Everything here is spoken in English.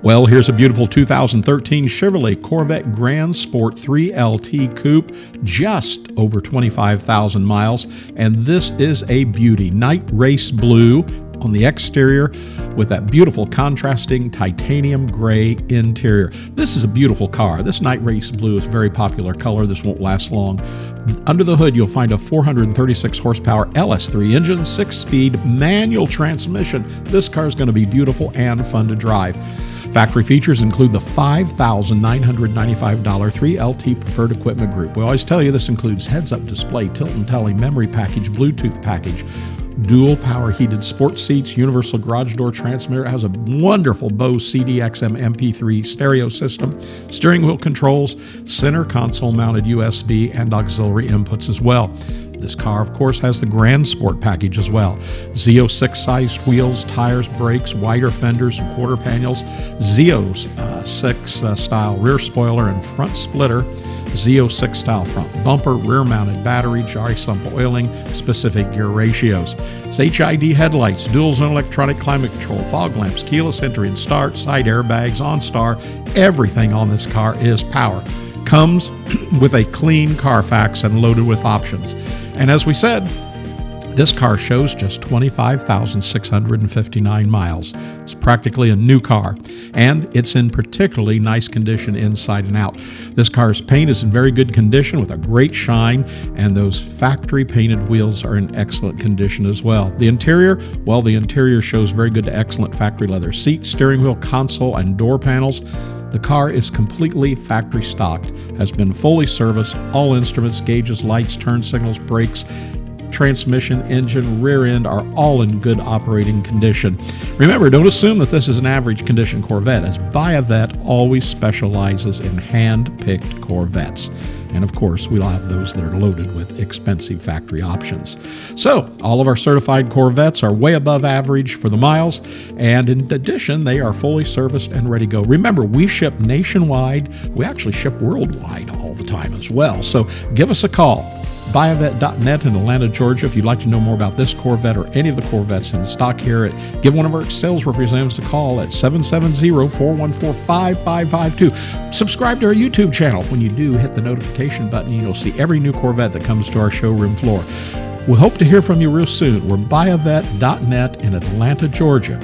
Well, here's a beautiful 2013 Chevrolet Corvette Grand Sport 3LT Coupe, just over 25,000 miles, and this is a beauty. Night race blue on the exterior with that beautiful contrasting titanium gray interior. This is a beautiful car. This night race blue is a very popular color. This won't last long. Under the hood, you'll find a 436 horsepower LS3 engine, 6-speed manual transmission. This car is going to be beautiful and fun to drive. Factory features include the $5,995 3LT Preferred Equipment Group. We always tell you this includes heads-up display, tilt and telly, memory package, Bluetooth package, dual power heated sports seats, universal garage door transmitter. It has a wonderful Bose CD-XM MP3 stereo system, steering wheel controls, center console mounted USB and auxiliary inputs as well. This car, of course, has the Grand Sport package as well. Z06 sized wheels, tires, brakes, wider fenders and quarter panels, Z06 style rear spoiler and front splitter, Z06 style front bumper, rear mounted battery, jar sump oiling, specific gear ratios. It's HID headlights, dual zone electronic climate control, fog lamps, keyless entry and start, side airbags, OnStar. Everything on this car is power. Comes with a clean Carfax and loaded with options. And as we said, this car shows just 25,659 miles. It's practically a new car, and it's in particularly nice condition inside and out. This car's paint is in very good condition with a great shine, and those factory painted wheels are in excellent condition as well. The interior, well, the interior shows very good to excellent factory leather seats, steering wheel, console, and door panels. The car is completely factory stocked, has been fully serviced, all instruments, gauges, lights, turn signals, brakes, transmission, engine, rear end are all in good operating condition. Remember, don't assume that this is an average condition Corvette, as Buyavette always specializes in hand-picked Corvettes. And of course, we'll have those that are loaded with expensive factory options. So, all of our certified Corvettes are way above average for the miles, and in addition, they are fully serviced and ready to go. Remember, we ship nationwide. We actually ship worldwide all the time as well. So, give us a call. Buyavette.net in Atlanta, Georgia. If you'd like to know more about this Corvette or any of the Corvettes in stock here, give one of our sales representatives a call at 770-414-5552. Subscribe to our YouTube channel. When you do, hit the notification button. You'll see every new Corvette that comes to our showroom floor. We hope to hear from you real soon. We're Buyavette.net in Atlanta, Georgia.